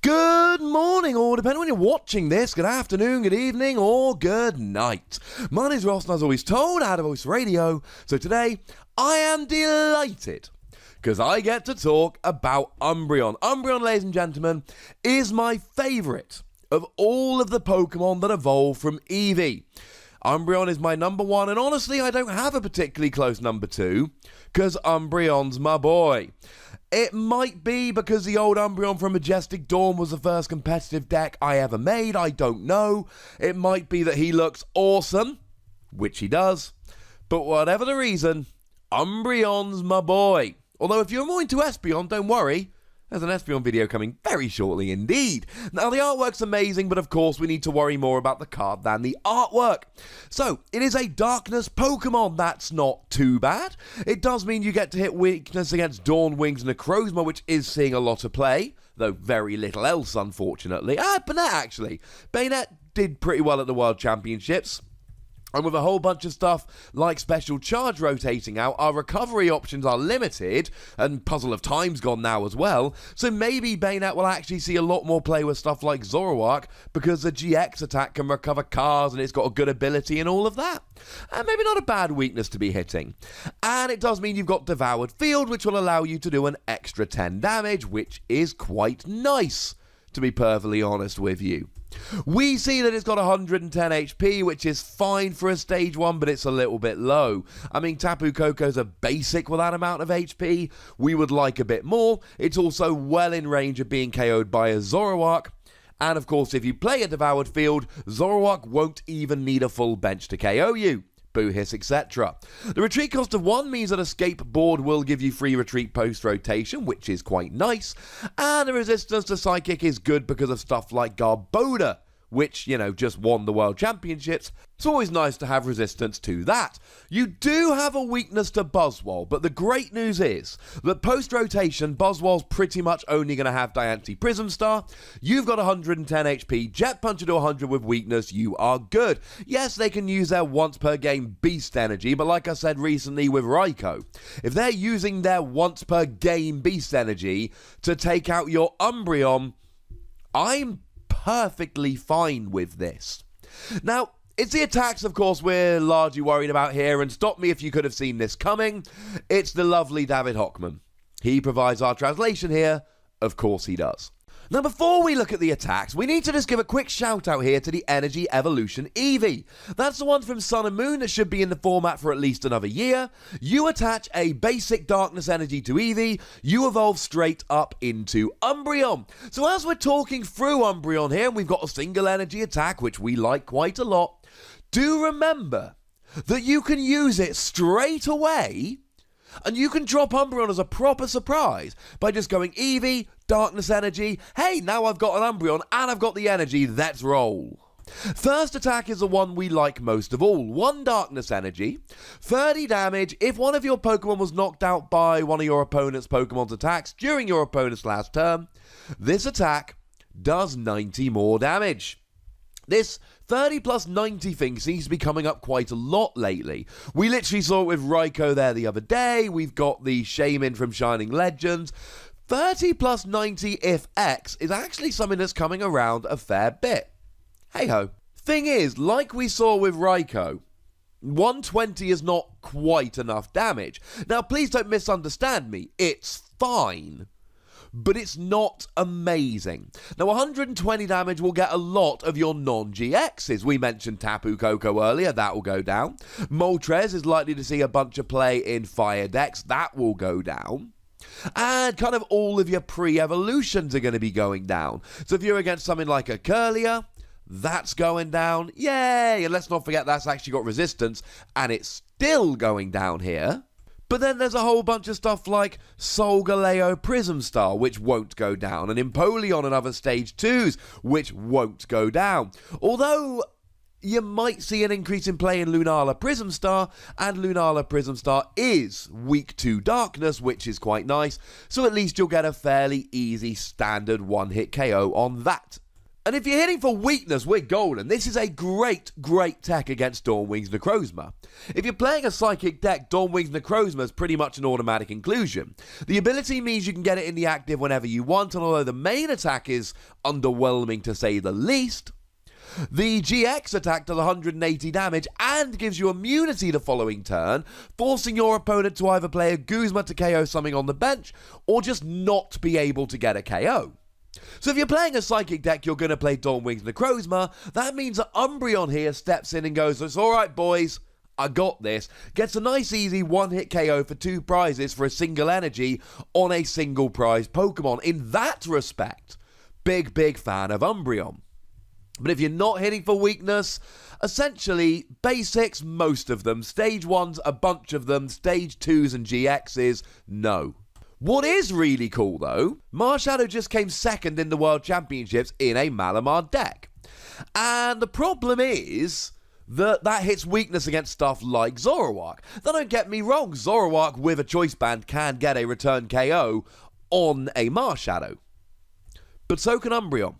Good morning, or depending on when you're watching this, good afternoon, good evening, or good night. My name is Ross, and as always told, out of Voice Radio. So today, I am delighted, because I get to talk about Umbreon. Umbreon, ladies and gentlemen, is my favourite of all of the Pokemon that evolve from Eevee. Umbreon is my number one, and honestly, I don't have a particularly close number two, because Umbreon's my boy. It might be because the old Umbreon from Majestic Dawn was the first competitive deck I ever made, I don't know. It might be that he looks awesome, which he does. But whatever the reason, Umbreon's my boy. Although if you're more into Espeon, don't worry. There's an Espeon video coming very shortly indeed. Now, the artwork's amazing, but of course we need to worry more about the card than the artwork. So, it is a Darkness Pokemon. That's not too bad. It does mean you get to hit weakness against Dawn Wings Necrozma, which is seeing a lot of play, though very little else, unfortunately. Banette, actually. Banette did pretty well at the World Championships. And with a whole bunch of stuff like Special Charge rotating out, our recovery options are limited, and Puzzle of Time's gone now as well, so maybe Banette will actually see a lot more play with stuff like Zoroark, because the GX attack can recover cars and it's got a good ability and all of that. And maybe not a bad weakness to be hitting. And it does mean you've got Devoured Field, which will allow you to do an extra 10 damage, which is quite nice, to be perfectly honest with you. We see that it's got 110 HP, which is fine for a stage 1, but it's a little bit low. I mean, Tapu Koko's a basic with that amount of HP. We would like a bit more. It's also well in range of being KO'd by a Zoroark. And of course, if you play a Devoured Field, Zoroark won't even need a full bench to KO you. Boo hiss, etc. The retreat cost of 1 means that Escape Board will give you free retreat post-rotation, which is quite nice, and the resistance to Psychic is good because of stuff like Garbodor, which, just won the World Championships. It's always nice to have resistance to that. You do have a weakness to Buzzwole, but the great news is that post-rotation, Buzzwole's pretty much only going to have Diancie Prism Star. You've got 110 HP, Jet Puncher to 100 with weakness, you are good. Yes, they can use their once per game Beast Energy, but like I said recently with Raikou, if they're using their once per game Beast Energy to take out your Umbreon, I'm perfectly fine with this. Now, it's the attacks, of course, we're largely worried about here, and stop me if you could have seen this coming. It's the lovely David Hochmann. He provides our translation here. Of course he does. Now, before we look at the attacks, we need to just give a quick shout out here to the Energy Evolution Eevee. That's the one from Sun and Moon that should be in the format for at least another year. You attach a basic Darkness Energy to Eevee, you evolve straight up into Umbreon. So as we're talking through Umbreon here, and we've got a single energy attack, which we like quite a lot, do remember that you can use it straight away, and you can drop Umbreon as a proper surprise by just going Eevee, Darkness Energy, hey, now I've got an Umbreon and I've got the energy, let's roll. First attack is the one we like most of all. 1 Darkness Energy, 30 damage if one of your Pokemon was knocked out by one of your opponent's Pokemon's attacks during your opponent's last turn. This attack does 90 more damage. This 30 plus 90 thing seems to be coming up quite a lot lately. We literally saw it with Raikou there the other day. We've got the Shaman from Shining Legends. 30 plus 90 if X is actually something that's coming around a fair bit. Hey ho. Thing is, like we saw with Raikou, 120 is not quite enough damage. Now please don't misunderstand me, it's fine, but it's not amazing. Now 120 damage will get a lot of your non-GXs. We mentioned Tapu Koko earlier, that will go down. Moltres is likely to see a bunch of play in Fire decks, that will go down. And kind of all of your pre-evolutions are going to be going down. So if you're against something like a Curlier, that's going down. Yay! And let's not forget that's actually got resistance, and it's still going down here. But then there's a whole bunch of stuff like Solgaleo Prism Star, which won't go down, and Empoleon and other Stage 2s, which won't go down. Although you might see an increase in play in Lunala Prism Star, and Lunala Prism Star is weak to Darkness, which is quite nice, so at least you'll get a fairly easy standard one-hit KO on that. And if you're hitting for weakness, we're golden. This is a great, great tech against Dawnwing's Necrozma. If you're playing a Psychic deck, Dawnwing's Necrozma is pretty much an automatic inclusion. The ability means you can get it in the active whenever you want, and although the main attack is underwhelming to say the least, the GX attack does 180 damage and gives you immunity the following turn, forcing your opponent to either play a Guzma to KO something on the bench, or just not be able to get a KO. So if you're playing a Psychic deck, you're going to play Dawnwing's Necrozma. That means that Umbreon here steps in and goes, "It's alright boys, I got this." Gets a nice easy one-hit KO for 2 prizes for a single energy on a single prize Pokemon. In that respect, big fan of Umbreon. But if you're not hitting for weakness, essentially, basics, most of them. Stage 1s, a bunch of them. Stage 2s and GXs, no. What is really cool, though, Marshadow just came second in the World Championships in a Malamar deck. And the problem is that hits weakness against stuff like Zoroark. Now, don't get me wrong, Zoroark with a Choice Band can get a return KO on a Marshadow. But so can Umbreon.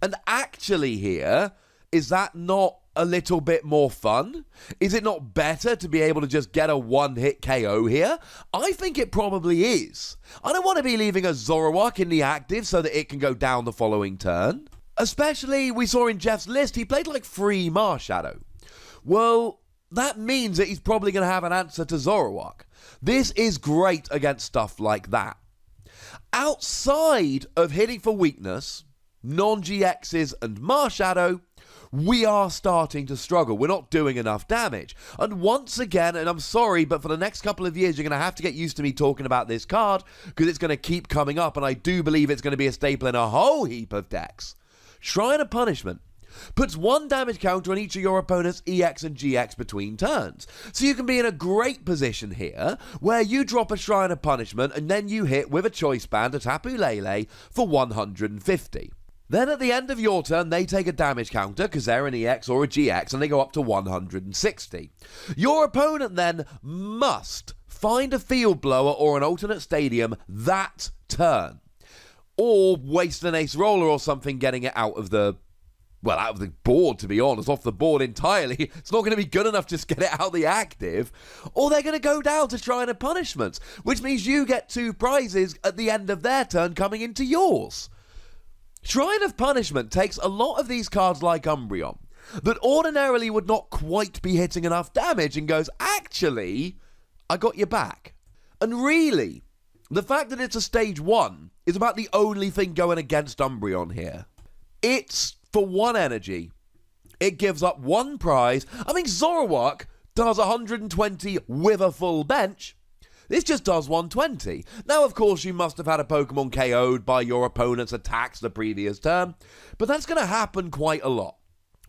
And actually here, is that not a little bit more fun? Is it not better to be able to just get a one-hit KO here? I think it probably is. I don't want to be leaving a Zoroark in the active so that it can go down the following turn. Especially, we saw in Jeff's list, he played like 3 Marshadow. Well, that means that he's probably going to have an answer to Zoroark. This is great against stuff like that. Outside of hitting for weakness, non-GXs and Marshadow, we are starting to struggle. We're not doing enough damage. And once again, and I'm sorry, but for the next couple of years, you're going to have to get used to me talking about this card, because it's going to keep coming up, and I do believe it's going to be a staple in a whole heap of decks. Shrine of Punishment puts 1 damage counter on each of your opponent's EX and GX between turns. So you can be in a great position here, where you drop a Shrine of Punishment, and then you hit with a Choice Band, a Tapu Lele, for 150. Then at the end of your turn, they take a damage counter, because they're an EX or a GX, and they go up to 160. Your opponent then must find a Field Blower or an alternate stadium that turn. Or waste an Ace Roller or something getting it out of the board, to be honest, off the board entirely. It's not going to be good enough to just get it out of the active. Or they're going to go down to Shrine of Punishments, which means you get 2 prizes at the end of their turn coming into yours. Shrine of Punishment takes a lot of these cards like Umbreon that ordinarily would not quite be hitting enough damage and goes, actually, I got your back. And really, the fact that it's a stage 1 is about the only thing going against Umbreon here. It's for 1 energy. It gives up 1 prize. I mean, Zoroark does 120 with a full bench. This just does 120. Now, of course, you must have had a Pokemon KO'd by your opponent's attacks the previous turn, but that's going to happen quite a lot.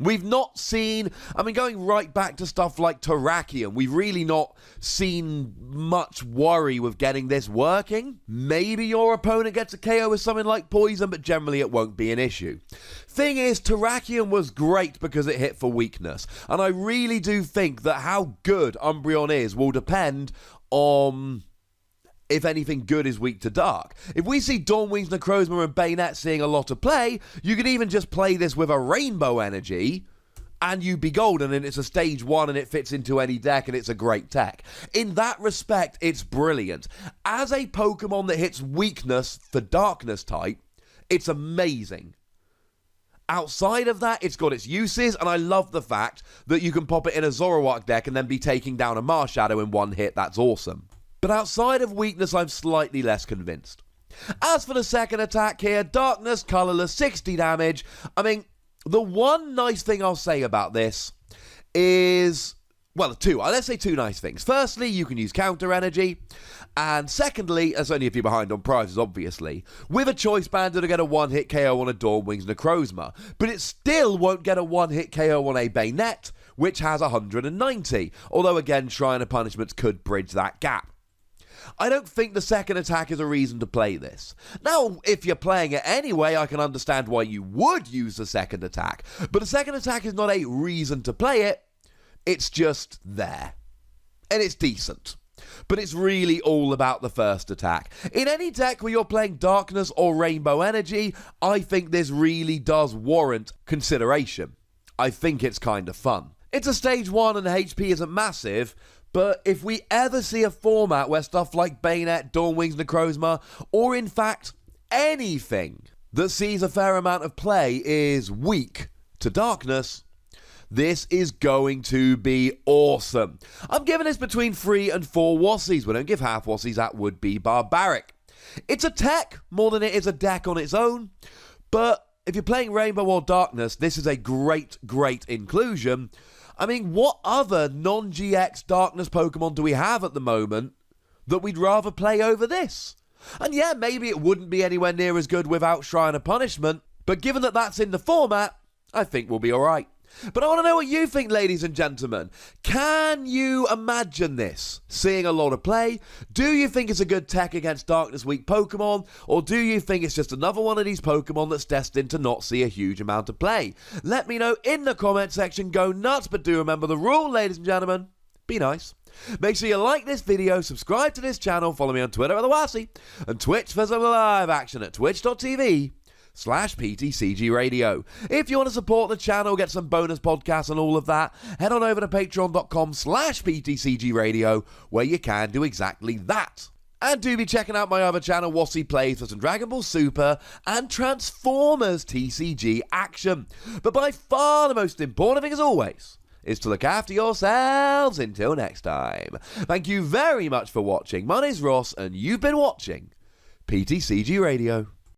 We've not seen, going right back to stuff like Terrakion, we've really not seen much worry with getting this working. Maybe your opponent gets a KO with something like Poison, but generally it won't be an issue. Thing is, Terrakion was great because it hit for weakness, and I really do think that how good Umbreon is will depend on if anything good is weak to dark. If we see Dawnwing's Necrozma and Bayonet seeing a lot of play, you could even just play this with a Rainbow Energy and you'd be golden, and it's a stage 1 and it fits into any deck and it's a great tech. In that respect, it's brilliant. As a Pokemon that hits weakness for darkness type, it's amazing. Outside of that, it's got its uses, and I love the fact that you can pop it in a Zoroark deck and then be taking down a Marshadow in 1 hit. That's awesome. But outside of weakness, I'm slightly less convinced. As for the second attack here, Darkness, Colourless, 60 damage. The one nice thing I'll say about this is, well, 2. Let's say 2 nice things. Firstly, you can use Counter Energy. And secondly, that's only if you're behind on prizes, obviously, with a Choice Band, it'll get a 1-hit KO on a Dawnwing's Necrozma. But it still won't get a 1-hit KO on a Bayonet, which has 190. Although, again, Shrine of Punishments could bridge that gap. I don't think the second attack is a reason to play this. Now, if you're playing it anyway, I can understand why you would use the second attack. But the second attack is not a reason to play it. It's just there. And it's decent. but it's really all about the first attack. In any deck where you're playing Darkness or Rainbow Energy, I think this really does warrant consideration. I think it's kind of fun. It's a stage 1 and HP isn't massive, but if we ever see a format where stuff like Bayonet, Dawnwings, Necrozma, or in fact anything that sees a fair amount of play is weak to Darkness, this is going to be awesome. I'm giving this between 3 and 4 Wassies. We don't give half Wassies, that would be barbaric. It's a tech more than it is a deck on its own, but if you're playing Rainbow or Darkness, this is a great inclusion. I mean, what other non-GX Darkness Pokemon do we have at the moment that we'd rather play over this? And yeah, maybe it wouldn't be anywhere near as good without Shrine of Punishment, but given that that's in the format, I think we'll be alright. But I want to know what you think, ladies and gentlemen. Can you imagine this seeing a lot of play? Do you think it's a good tech against Darkness Weak Pokemon? Or do you think it's just another one of these Pokemon that's destined to not see a huge amount of play? Let me know in the comment section. Go nuts, but do remember the rule, ladies and gentlemen. Be nice. Make sure you like this video, subscribe to this channel, follow me on Twitter at the Wassy, and Twitch for some live action at twitch.tv/PTCGRadio. If you want to support the channel, get some bonus podcasts and all of that, head on over to patreon.com/PTCGRadio, where you can do exactly that. And do be checking out my other channel, Wassy Plays, for some Dragon Ball Super and Transformers TCG action. But by far the most important thing, as always, is to look after yourselves until next time. Thank you very much for watching. My name's Ross, and you've been watching PTCG Radio.